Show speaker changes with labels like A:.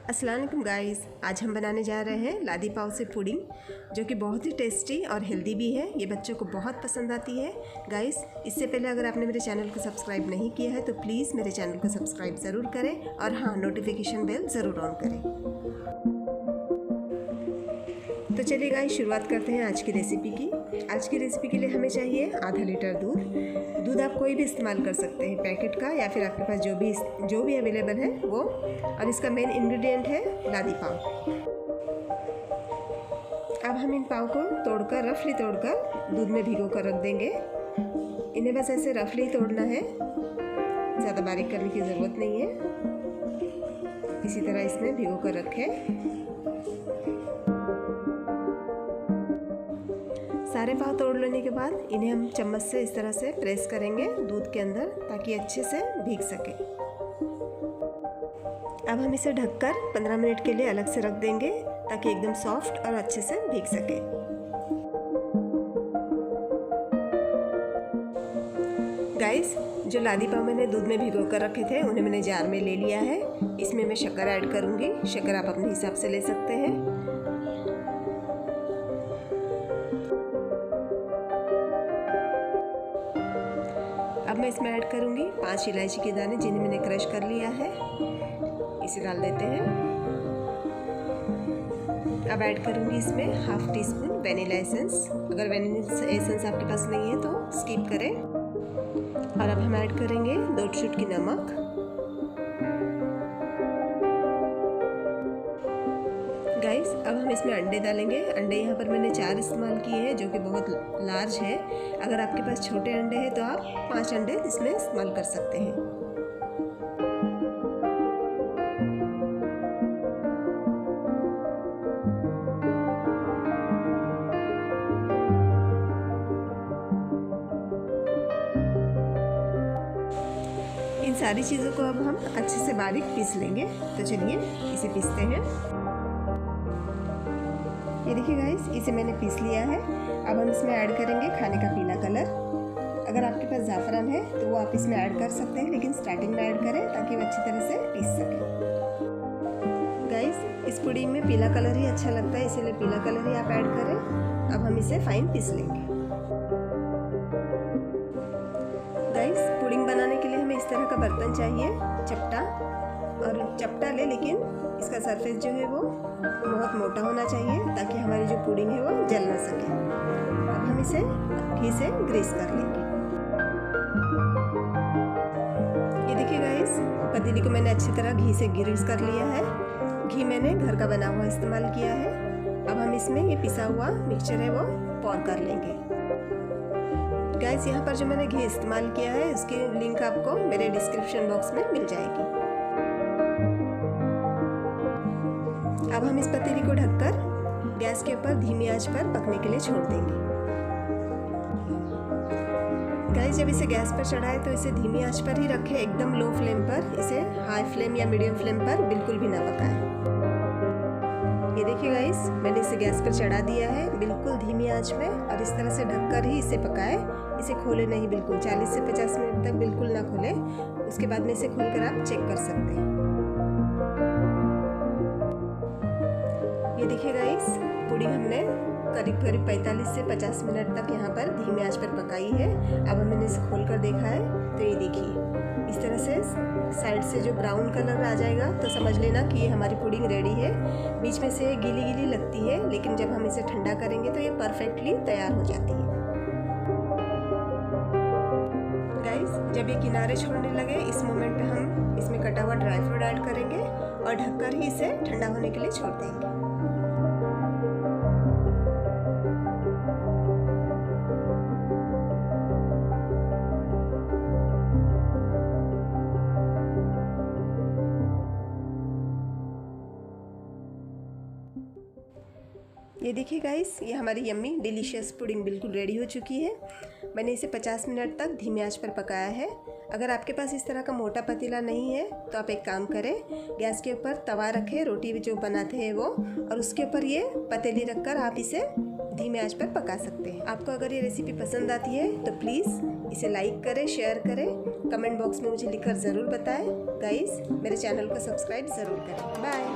A: अस्सलाम वालेकुम गाइस, आज हम बनाने जा रहे हैं लादी पाव से पुडिंग, जो कि बहुत ही टेस्टी और हेल्दी भी है। ये बच्चों को बहुत पसंद आती है। गाइस, इससे पहले अगर आपने मेरे चैनल को सब्सक्राइब नहीं किया है तो प्लीज़ मेरे चैनल को सब्सक्राइब ज़रूर करें और हाँ, नोटिफिकेशन बेल ज़रूर ऑन करें। तो चलिए गाइस, शुरुआत करते हैं आज की रेसिपी की। आज की रेसिपी के लिए हमें चाहिए आधा लीटर दूध आप कोई भी इस्तेमाल कर सकते हैं, पैकेट का या फिर आपके पास जो भी अवेलेबल है वो। और इसका मेन इंग्रेडिएंट है लादी पाव। अब हम इन पाव को रफली तोड़कर दूध में भिगो कर रख देंगे। इन्हें बस ऐसे रफली तोड़ना है, ज़्यादा बारीक करने की ज़रूरत नहीं है। इसी तरह इसमें भिगो कर रखें। सारे पाव तोड़ लेने के बाद इन्हें हम चम्मच से इस तरह से प्रेस करेंगे दूध के अंदर, ताकि अच्छे से भीग सके। अब हम इसे ढककर 15 मिनट के लिए अलग से रख देंगे, ताकि एकदम सॉफ्ट और अच्छे से भीग सके। गाइस, जो लादी पाव मैंने दूध में भिगो कर रखे थे उन्हें मैंने जार में ले लिया है। इसमें मैं शक्कर ऐड करूँगी। शक्कर आप अपने हिसाब से ले सकते हैं। अब मैं इसमें ऐड करूँगी 5 इलायची के दाने, जिन्हें मैंने क्रश कर लिया है। इसे डाल देते हैं। अब ऐड करूँगी इसमें half tea spoon vanilla essence. अगर वैनिला एसेंस आपके पास नहीं है तो स्किप करें। और अब हम ऐड करेंगे 2 चुटकी नमक। गाइस, अब हम इसमें अंडे डालेंगे। अंडे यहाँ पर मैंने 4 इस्तेमाल किए हैं, जो कि बहुत लार्ज है। अगर आपके पास छोटे अंडे हैं तो आप 5 अंडे इसमें इस्तेमाल कर सकते हैं। इन सारी चीज़ों को अब हम अच्छे से बारीक पीस लेंगे। तो चलिए इसे पीसते हैं। ये देखिए गाइस, इसे मैंने पीस लिया है। अब हम इसमें ऐड करेंगे खाने का पीला कलर। अगर आपके पास ज़ाफ़रान है तो वो आप इसमें ऐड कर सकते हैं, लेकिन स्टार्टिंग में ऐड करें ताकि वो अच्छी तरह से पीस सके। गाइस, इस पुडिंग में पीला कलर ही अच्छा लगता है, इसीलिए पीला कलर ही आप ऐड करें। अब हम इसे फाइन पीस लेंगे। गाइस, पुडिंग बनाने के लिए हमें इस तरह का बर्तन चाहिए, चपटा। और चपटा ले, लेकिन इसका सरफेस जो है वो बहुत मोटा होना चाहिए, ताकि हमारी जो पुडिंग है वो जल ना सके। अब हम इसे घी से ग्रीस कर लेंगे। ये देखिए गाइस, पतीली को मैंने अच्छी तरह घी से ग्रीस कर लिया है। घी मैंने घर का बना हुआ इस्तेमाल किया है। अब हम इसमें ये पिसा हुआ मिक्सचर है वो पौर कर लेंगे। गाइस, यहाँ पर जो मैंने घी इस्तेमाल किया है उसकी लिंक आपको मेरे डिस्क्रिप्शन बॉक्स में मिल जाएगी। अब हम इस पतीली को ढककर गैस के ऊपर धीमी आंच पर पकने के लिए छोड़ देंगे। गाइस, जब इसे गैस पर चढ़ाए तो इसे धीमी आंच पर ही रखें, एकदम लो फ्लेम पर। इसे हाई फ्लेम या मीडियम फ्लेम पर बिल्कुल भी ना पकाएं। ये देखिए गाइस, मैंने इसे गैस पर चढ़ा दिया है बिल्कुल धीमी आंच में, और इस तरह से ढककर ही इसे पकाएं। इसे खोले नहीं, बिल्कुल 40 से 50 मिनट तक बिल्कुल ना खोलें। उसके बाद में इसे खोलकर आप चेक कर सकते हैं। ये देखिए गाइस, पुडिंग हमने करीब 45 से 50 मिनट तक यहाँ पर धीमी आंच पर पकाई है। अब हमने इसे खोल कर देखा है तो ये देखिए, इस तरह से साइड से जो ब्राउन कलर आ जाएगा तो समझ लेना कि ये हमारी पुडिंग रेडी है। बीच में से गीली गीली लगती है, लेकिन जब हम इसे ठंडा करेंगे तो ये परफेक्टली तैयार हो जाती है। गाइस, जब ये किनारे छोड़ने लगे, इस मोमेंट पे हम इसमें कटा हुआ ड्राई फ्रूट ऐड करेंगे और ढककर ही इसे ठंडा होने के लिए छोड़ देंगे। ये देखिए गाइस, ये हमारी यम्मी डिलीशियस पुडिंग बिल्कुल रेडी हो चुकी है। मैंने इसे 50 मिनट तक धीमी आंच पर पकाया है। अगर आपके पास इस तरह का मोटा पतीला नहीं है तो आप एक काम करें, गैस के ऊपर तवा रखें, रोटी जो बनाते हैं वो, और उसके ऊपर ये पतीली रखकर आप इसे धीमे आंच पर पका सकते हैं। आपको अगर ये रेसिपी पसंद आती है तो प्लीज़ इसे लाइक करें, शेयर करें, कमेंट बॉक्स में मुझे लिखकर ज़रूर बताएं। गाइस, मेरे चैनल को सब्सक्राइब ज़रूर करें। बाय।